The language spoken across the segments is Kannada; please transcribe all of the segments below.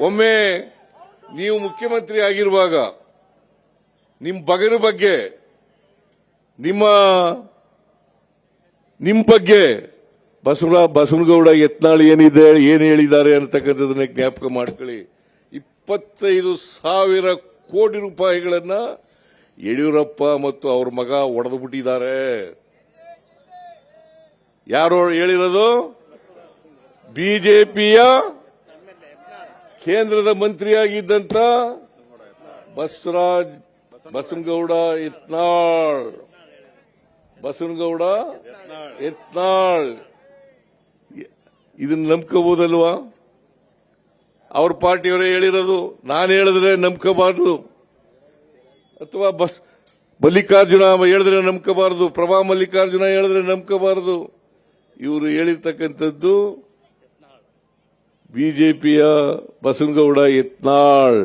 ಒಮ್ಮೆ ನೀವು ಮುಖ್ಯಮಂತ್ರಿ ಆಗಿರುವಾಗ ನಿಮ್ಮ ಬಗರ ಬಗ್ಗೆ ನಿಮ್ಮ ಬಗ್ಗೆ ಬಸವನಗೌಡ ಯತ್ನಾಳ್ ಏನು ಹೇಳಿದ್ದಾರೆ ಅನ್ನತಕ್ಕಂಥದನ್ನ ಜ್ಞಾಪಕ ಮಾಡ್ಕೊಳ್ಳಿ. 25,000 ಕೋಟಿ ರೂಪಾಯಿಗಳನ್ನ ಯಡಿಯೂರಪ್ಪ ಮತ್ತು ಅವ್ರ ಮಗ ಒಡೆದು ಬಿಟ್ಟಿದ್ದಾರೆ. ಯಾರು ಹೇಳಿರೋದು? ಬಿಜೆಪಿಯ ಕೇಂದ್ರದ ಮಂತ್ರಿಯಾಗಿದ್ದಂತ ಬಸವನಗೌಡ ಯತ್ನಾಳ್ ಇದನ್ನ ನಂಬ್ಕೋಬಹುದಲ್ವಾ? ಅವ್ರ ಪಾರ್ಟಿಯವರೇ ಹೇಳಿರೋದು. ನಾನು ಹೇಳಿದ್ರೆ ನಂಬ್ಕೋಬಾರ್ದು, ಅಥವಾ ಮಲ್ಲಿಕಾರ್ಜುನ ಹೇಳಿದ್ರೆ ನಂಬ್ಕೋಬಾರ್ದು, ಪ್ರಭಾ ಮಲ್ಲಿಕಾರ್ಜುನ ಹೇಳಿದ್ರೆ ನಂಬ್ಕೋಬಾರ್ದು. ಇವರು ಹೇಳಿರ್ತಕ್ಕಂಥದ್ದು ಬಿಜೆಪಿಯ ಬಸವನಗೌಡ ಯತ್ನಾಳ್.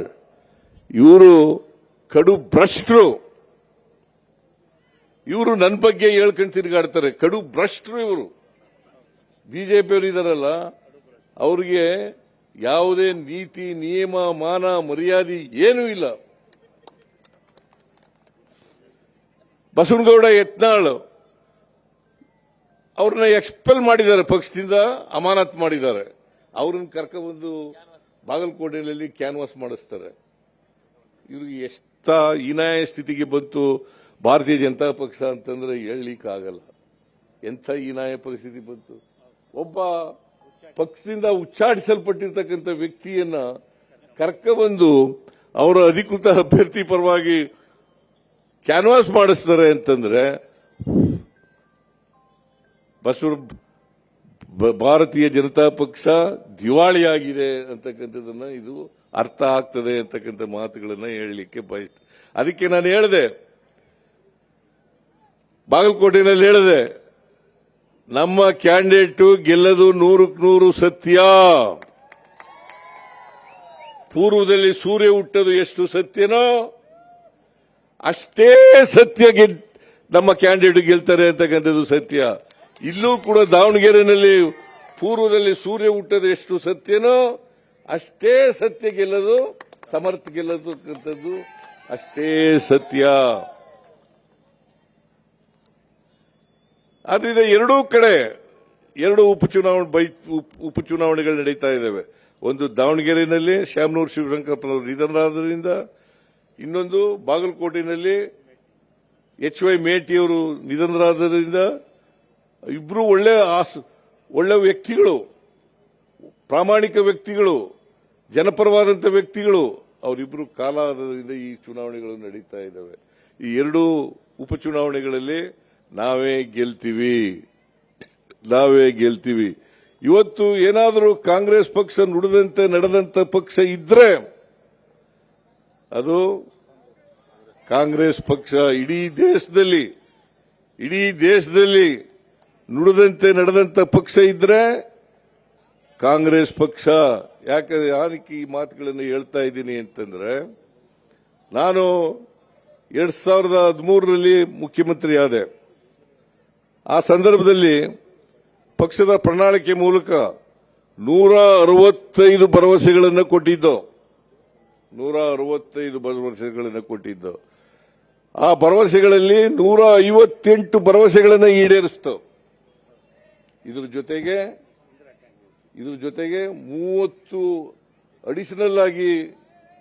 ಇವರು ಕಡು ಭ್ರಷ್ಟರು. ಇವರು ನನ್ನ ಬಗ್ಗೆ ಹೇಳ್ಕೊಂಡು ತಿರುಗಾಡ್ತಾರೆ. ಕಡು ಭ್ರಷ್ಟರು ಇವರು. ಬಿಜೆಪಿಯವರು ಇದಾರಲ್ಲ, ಅವ್ರಿಗೆ ಯಾವುದೇ ನೀತಿ ನಿಯಮ ಮಾನ ಮರ್ಯಾದೆ ಏನೂ ಇಲ್ಲ. ಬಸವನಗೌಡ ಯತ್ನಾಳ್ ಅವ್ರನ್ನ ಎಕ್ಸ್ಪೆಲ್ ಮಾಡಿದ್ದಾರೆ, ಪಕ್ಷದಿಂದ ಅಮಾನತ್ ಮಾಡಿದ್ದಾರೆ. ಅವ್ರನ್ನ ಕರ್ಕೊಂಡ್ಬಂದು ಬಾಗಲಕೋಟೆಯಲ್ಲಿ ಕ್ಯಾನ್ವಾಸ್ ಮಾಡಿಸ್ತಾರೆ. ಇವ್ರಿಗೆ ಎಷ್ಟ ಹೀನಾಯ ಸ್ಥಿತಿಗೆ ಬಂತು ಭಾರತೀಯ ಜನತಾ ಪಕ್ಷ ಅಂತಂದ್ರೆ ಹೇಳಲಿಕ್ಕಾಗಲ್ಲ. ಎಂಥ ಹೀನಾಯ ಪರಿಸ್ಥಿತಿ ಬಂತು. ಒಬ್ಬ ಪಕ್ಷದಿಂದ ಉಚ್ಚಾಟಿಸಲ್ಪಟ್ಟಿರ್ತಕ್ಕಂಥ ವ್ಯಕ್ತಿಯನ್ನ ಕರ್ಕೊಂಡ್ಬಂದು ಅವರ ಅಧಿಕೃತ ಅಭ್ಯರ್ಥಿ ಪರವಾಗಿ ಕ್ಯಾನ್ವಾಸ್ ಮಾಡಿಸ್ತಾರೆ ಅಂತಂದ್ರೆ ಭಾರತೀಯ ಜನತಾ ಪಕ್ಷ ದಿವಾಳಿಯಾಗಿದೆ ಅಂತಕ್ಕಂಥದನ್ನ ಇದು ಅರ್ಥ ಆಗ್ತದೆ ಅಂತಕ್ಕಂಥ ಮಾತುಗಳನ್ನ ಹೇಳಲಿಕ್ಕೆ ಬಯಸ್ತೇನೆ. ಅದಕ್ಕೆ ನಾನು ಹೇಳಿದೆ, ಬಾಗಲಕೋಟೆಯಲ್ಲಿ ಹೇಳಿದೆ, ನಮ್ಮ ಕ್ಯಾಂಡಿಡೇಟ್ ಗೆಲ್ಲದು 100% ಸತ್ಯ. ಪೂರ್ವದಲ್ಲಿ ಸೂರ್ಯ ಹುಟ್ಟದು ಎಷ್ಟು ಸತ್ಯನೋ ಅಷ್ಟೇ ಸತ್ಯ ನಮ್ಮ ಕ್ಯಾಂಡಿಡೇಟ್ ಗೆಲ್ತಾರೆ ಅಂತಕ್ಕಂಥದ್ದು ಸತ್ಯ. ಇಲ್ಲೂ ಕೂಡ ದಾವಣಗೆರೆಯಲ್ಲಿ ಪೂರ್ವದಲ್ಲಿ ಸೂರ್ಯ ಹುಟ್ಟದು ಎಷ್ಟು ಸತ್ಯನೋ ಅಷ್ಟೇ ಸತ್ಯ ಗೆಲ್ಲದು, ಸಮರ್ಥ ಗೆಲ್ಲತಕ್ಕಂಥದ್ದು ಅಷ್ಟೇ ಸತ್ಯ. ಆದ್ರಿಂದ ಎರಡೂ ಕಡೆ ಎರಡು ಉಪಚುನಾವಣೆಗಳು ನಡೀತಾ ಇದ್ದಾವೆ. ಒಂದು ದಾವಣಗೆರೆಯಲ್ಲಿ ಶ್ಯಾಮನೂರು ಶಿವಶಂಕರಪ್ಪನವರು ನಿಧನರಾದ್ರಿಂದ, ಇನ್ನೊಂದು ಬಾಗಲಕೋಟೆಯಲ್ಲಿ HY ಮೇಟಿಯವರು ನಿಧನರಾದ್ರಿಂದ. ಇಬ್ರು ಒಳ್ಳೆ ವ್ಯಕ್ತಿಗಳು, ಪ್ರಾಮಾಣಿಕ ವ್ಯಕ್ತಿಗಳು, ಜನಪರವಾದಂಥ ವ್ಯಕ್ತಿಗಳು. ಅವರಿಬ್ರು ಕಾಲದಿಂದ ಈ ಚುನಾವಣೆಗಳು ನಡೀತಾ ಇದ್ದಾವೆ. ಈ ಎರಡೂ ಉಪಚುನಾವಣೆಗಳಲ್ಲಿ ನಾವೇ ಗೆಲ್ತೀವಿ. ಇವತ್ತು ಏನಾದರೂ ಕಾಂಗ್ರೆಸ್ ಪಕ್ಷ ನುಡಿದಂತೆ ನಡೆದಂತ ಪಕ್ಷ ಇದ್ರೆ ಅದು ಕಾಂಗ್ರೆಸ್ ಪಕ್ಷ. ಇಡೀ ದೇಶದಲ್ಲಿ ನುಡಿದಂತೆ ನಡೆದಂತ ಪಕ್ಷ ಇದ್ರೆ ಕಾಂಗ್ರೆಸ್ ಪಕ್ಷ. ಯಾಕೆ ಈ ಮಾತುಗಳನ್ನು ಹೇಳ್ತಾ ಇದ್ದೀನಿ ಅಂತಂದ್ರೆ, ನಾನು 2013ರಲ್ಲಿ ಮುಖ್ಯಮಂತ್ರಿ ಆದೆ. ಆ ಸಂದರ್ಭದಲ್ಲಿ ಪಕ್ಷದ ಪ್ರಣಾಳಿಕೆ ಮೂಲಕ 165 ಭರವಸೆಗಳನ್ನು ಕೊಟ್ಟಿದ್ದು. 165 ಭರವಸೆಗಳನ್ನು ಕೊಟ್ಟಿದ್ದು. ಆ ಭರವಸೆಗಳಲ್ಲಿ 158 ಭರವಸೆಗಳನ್ನು ಈಡೇರಿಸಿತು. ಇದ್ರ ಜೊತೆಗೆ 30 ಅಡಿಷನಲ್ ಆಗಿ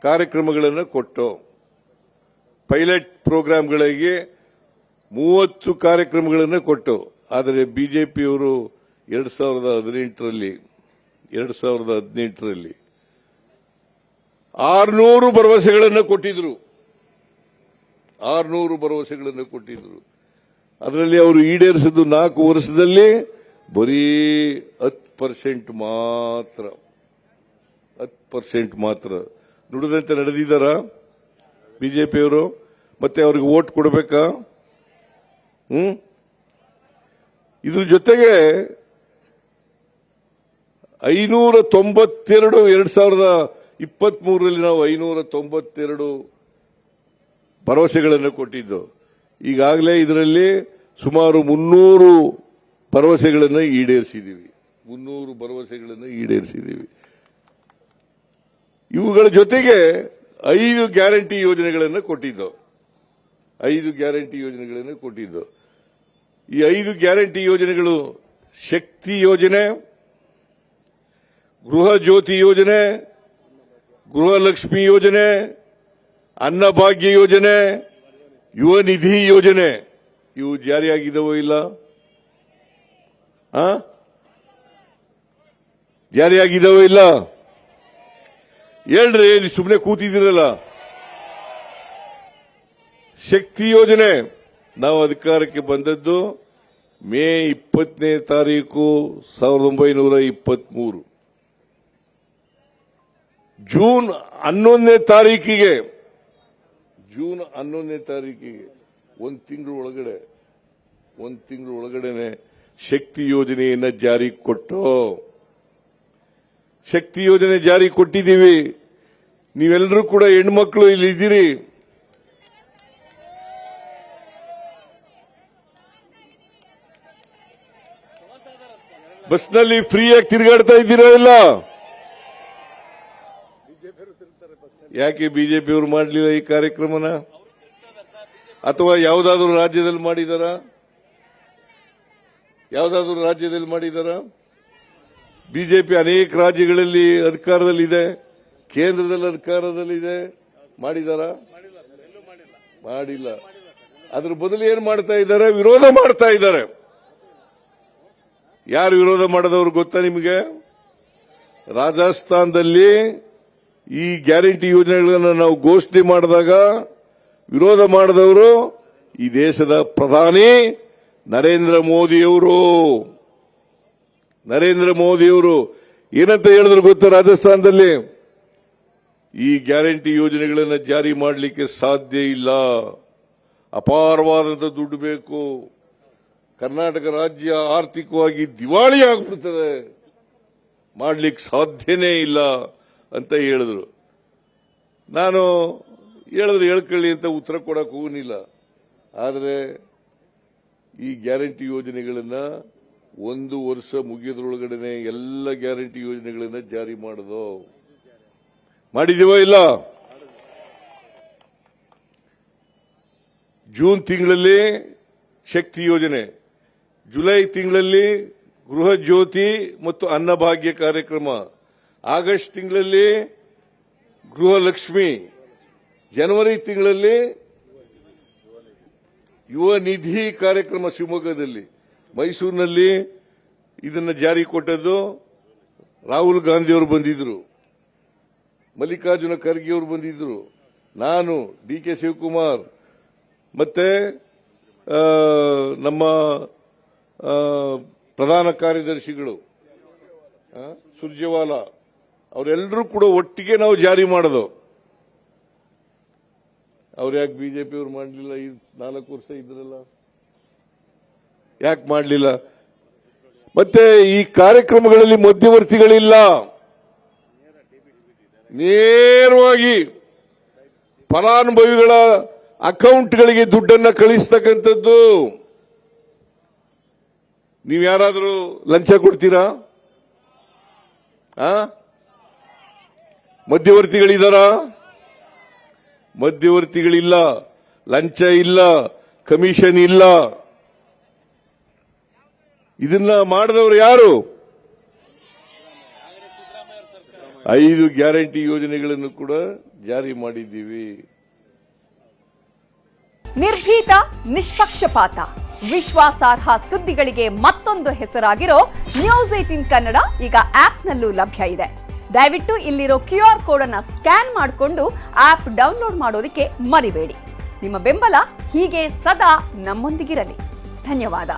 ಕಾರ್ಯಕ್ರಮಗಳನ್ನು ಕೊಟ್ಟು, ಪೈಲಟ್ ಪ್ರೋಗ್ರಾಂಗಳಿಗೆ 30 ಕಾರ್ಯಕ್ರಮಗಳನ್ನು ಕೊಟ್ಟು. ಆದರೆ ಬಿಜೆಪಿಯವರು 2018ರಲ್ಲಿ 600 ಭರವಸೆಗಳನ್ನು ಕೊಟ್ಟಿದ್ರು. 600 ಭರವಸೆಗಳನ್ನು ಕೊಟ್ಟಿದ್ರು. ಅದರಲ್ಲಿ ಅವರು ಈಡೇರಿಸಿದ್ದು 4 ವರ್ಷದಲ್ಲಿ ಬರೀ 10% ಮಾತ್ರ. 10% ಮಾತ್ರ. ನುಡಿದಂತೆ ನಡೆದಿದ್ದಾರ ಬಿಜೆಪಿಯವರು? ಮತ್ತೆ ಅವ್ರಿಗೆ ವೋಟ್ ಕೊಡಬೇಕಾ? ಇದ್ರ ಜೊತೆಗೆ 2023ರಲ್ಲಿ ನಾವು 592 ಭರವಸೆಗಳನ್ನು ಕೊಟ್ಟಿದ್ದು. ಈಗಾಗಲೇ ಇದರಲ್ಲಿ ಸುಮಾರು 300 ಭರವಸೆಗಳನ್ನು ಈಡೇರಿಸಿದ್ದೀವಿ. ಇವುಗಳ ಜೊತೆಗೆ 5 ಗ್ಯಾರಂಟಿ ಯೋಜನೆಗಳನ್ನು ಕೊಟ್ಟಿದ್ದು. 5 ಗ್ಯಾರಂಟಿ ಯೋಜನೆಗಳನ್ನು ಕೊಟ್ಟಿದ್ದು. ಈ 5 ಗ್ಯಾರಂಟಿ ಯೋಜನೆಗಳು ಶಕ್ತಿ ಯೋಜನೆ, ಗೃಹ ಜ್ಯೋತಿ ಯೋಜನೆ, ಗೃಹಲಕ್ಷ್ಮಿ ಯೋಜನೆ, ಅನ್ನಭಾಗ್ಯ ಯೋಜನೆ, ಯುವ ನಿಧಿ ಯೋಜನೆ. ಇವು ಜಾರಿಯಾಗಿದ್ದವೋ ಇಲ್ಲ? ಜಾರಿಯಾಗಿದ್ದವೋ ಇಲ್ಲ? ಹೇಳ್ರಿ, ಸುಮ್ಮನೆ ಕೂತಿದ್ದೀರಲ್ಲ. ಶಕ್ತಿ ಯೋಜನೆ ನಾವು ಅಧಿಕಾರಕ್ಕೆ ಬಂದದ್ದು ಮೇ 20ನೇ ತಾರೀಕು 1923. ಜೂನ್ 11ನೇ ತಾರೀಕಿಗೆ ಒಂದು ತಿಂಗಳು ಒಳಗಡೆ ಶಕ್ತಿ ಯೋಜನೆಯನ್ನ ಜಾರಿ ಕೊಟ್ಟು, ಶಕ್ತಿ ಯೋಜನೆ ಜಾರಿ ಕೊಟ್ಟಿದ್ದೀವಿ. ನೀವೆಲ್ಲರೂ ಕೂಡ ಹೆಣ್ಮಕ್ಳು ಇಲ್ಲಿ ಇದ್ದೀರಿ. ಬಸ್ನಲ್ಲಿ ಫ್ರೀಯಾಗಿ ತಿರುಗಾಡ್ತಾ ಇದ್ದೀರಾ ಇಲ್ಲ? ಯಾಕೆ ಬಿಜೆಪಿಯವರು ಮಾಡಲಿಲ್ಲ ಈ ಕಾರ್ಯಕ್ರಮನ? ಅಥವಾ ಯಾವುದಾದ್ರೂ ರಾಜ್ಯದಲ್ಲಿ ಮಾಡಿದಾರ? ಬಿಜೆಪಿ ಅನೇಕ ರಾಜ್ಯಗಳಲ್ಲಿ ಅಧಿಕಾರದಲ್ಲಿದೆ, ಕೇಂದ್ರದಲ್ಲಿ ಅಧಿಕಾರದಲ್ಲಿದೆ. ಮಾಡಿದಾರ? ಮಾಡಿಲ್ಲ. ಅದ್ರ ಬದಲು ಏನ್ ಮಾಡ್ತಾ ಇದ್ದಾರೆ? ವಿರೋಧ ಮಾಡ್ತಾ ಇದ್ದಾರೆ. ಯಾರು ವಿರೋಧ ಮಾಡೋದವ್ರು ಗೊತ್ತಾ ನಿಮಗೆ? ರಾಜಸ್ಥಾನದಲ್ಲಿ ಈ ಗ್ಯಾರಂಟಿ ಯೋಜನೆಗಳನ್ನು ನಾವು ಘೋಷಣೆ ಮಾಡಿದಾಗ ವಿರೋಧ ಮಾಡಿದವರು ಈ ದೇಶದ ಪ್ರಧಾನಿ ನರೇಂದ್ರ ಮೋದಿಯವರು. ಏನಂತ ಹೇಳಿದ್ರು ಗೊತ್ತಾ? ರಾಜಸ್ಥಾನದಲ್ಲಿ ಈ ಗ್ಯಾರಂಟಿ ಯೋಜನೆಗಳನ್ನು ಜಾರಿ ಮಾಡಲಿಕ್ಕೆ ಸಾಧ್ಯ ಇಲ್ಲ, ಅಪಾರವಾದಂಥ ದುಡ್ಡು ಬೇಕು, ಕರ್ನಾಟಕ ರಾಜ್ಯ ಆರ್ಥಿಕವಾಗಿ ದಿವಾಳಿ ಆಗ್ಬಿಡ್ತದೆ, ಮಾಡಲಿಕ್ಕೆ ಸಾಧ್ಯನೇ ಇಲ್ಲ ಅಂತ ಹೇಳಿದ್ರು. ನಾನು ಹೇಳ್ಕೊಳ್ಳಿ ಅಂತ ಉತ್ತರ ಕೊಡಕ್ಕೆ ಹೋಗಲಿಲ್ಲ. ಆದರೆ ಈ ಗ್ಯಾರಂಟಿ ಯೋಜನೆಗಳನ್ನ 1 ವರ್ಷ ಮುಗಿಯೋದ್ರೊಳಗಡೆ ಎಲ್ಲ ಗ್ಯಾರಂಟಿ ಯೋಜನೆಗಳನ್ನ ಜಾರಿ ಮಾಡಿದೀವೋ ಇಲ್ಲ? ಜೂನ್ ತಿಂಗಳಲ್ಲಿ ಶಕ್ತಿ ಯೋಜನೆ, ಜುಲೈ ತಿಂಗಳಲ್ಲಿ ಗೃಹ ಜ್ಯೋತಿ ಮತ್ತು ಅನ್ನಭಾಗ್ಯ ಕಾರ್ಯಕ್ರಮ, ಆಗಸ್ಟ್ ತಿಂಗಳಲ್ಲಿ ಗೃಹಲಕ್ಷ್ಮಿ, ಜನವರಿ ತಿಂಗಳಲ್ಲಿ ಯುವ ನಿಧಿ ಕಾರ್ಯಕ್ರಮ ಶಿವಮೊಗ್ಗದಲ್ಲಿ, ಮೈಸೂರಿನಲ್ಲಿ ಇದನ್ನು ಜಾರಿ ಕೊಟ್ಟದ್ದು ರಾಹುಲ್ ಗಾಂಧಿ ಅವರು ಬಂದಿದ್ರು, ಮಲ್ಲಿಕಾರ್ಜುನ ಖರ್ಗೆ ಅವರು ಬಂದಿದ್ರು, ನಾನು, ಡಿ.ಕೆ. ಶಿವಕುಮಾರ್ ಮತ್ತೆ ನಮ್ಮ ಪ್ರಧಾನ ಕಾರ್ಯದರ್ಶಿಗಳು ಸುರ್ಜೇವಾಲಾ ಅವರೆಲ್ಲರೂ ಕೂಡ ಒಟ್ಟಿಗೆ ನಾವು ಜಾರಿ ಮಾಡೋದು. ಅವ್ರು ಯಾಕೆ ಬಿಜೆಪಿ ಅವರು ಮಾಡಲಿಲ್ಲ? ಈ 4 ವರ್ಷ ಇದ್ರಲ್ಲ, ಯಾಕೆ ಮಾಡಲಿಲ್ಲ? ಮತ್ತೆ ಈ ಕಾರ್ಯಕ್ರಮಗಳಲ್ಲಿ ಮಧ್ಯವರ್ತಿಗಳಿಲ್ಲ, ನೇರವಾಗಿ ಫಲಾನುಭವಿಗಳ ಅಕೌಂಟ್ಗಳಿಗೆ ದುಡ್ಡನ್ನ ಕಳಿಸ್ತಕ್ಕಂಥದ್ದು. ನೀವು ಯಾರಾದರೂ ಲಂಚ ಕೊಡ್ತೀರಾ? ಮಧ್ಯವರ್ತಿಗಳಿಲ್ಲ, ಲಂಚ ಇಲ್ಲ, ಕಮಿಷನ್ ಇಲ್ಲ. ಇದನ್ನ ಮಾಡಿದವರು ಯಾರು? 5 ಗ್ಯಾರಂಟಿ ಯೋಜನೆಗಳನ್ನು ಕೂಡ ಜಾರಿ ಮಾಡಿದ್ದೀವಿ. ನಿರ್ಭೀತ, ನಿಷ್ಪಕ್ಷಪಾತ, ವಿಶ್ವಾಸಾರ್ಹ ಸುದ್ದಿಗಳಿಗೆ ಮತ್ತೊಂದು ಹೆಸರಾಗಿರೋ ನ್ಯೂಸ್ 18 ಕನ್ನಡ ಈಗ ಆಪ್ನಲ್ಲೂ ಲಭ್ಯ ಇದೆ. ದಯವಿಟ್ಟು ಇಲ್ಲಿರೋ QR ಕೋಡ್ ಅನ್ನು ಸ್ಕ್ಯಾನ್ ಮಾಡಿಕೊಂಡು ಆಪ್ ಡೌನ್ಲೋಡ್ ಮಾಡೋದಕ್ಕೆ ಮರಿಬೇಡಿ. ನಿಮ್ಮ ಬೆಂಬಲ ಹೀಗೆ ಸದಾ ನಮ್ಮೊಂದಿಗಿರಲಿ. ಧನ್ಯವಾದ.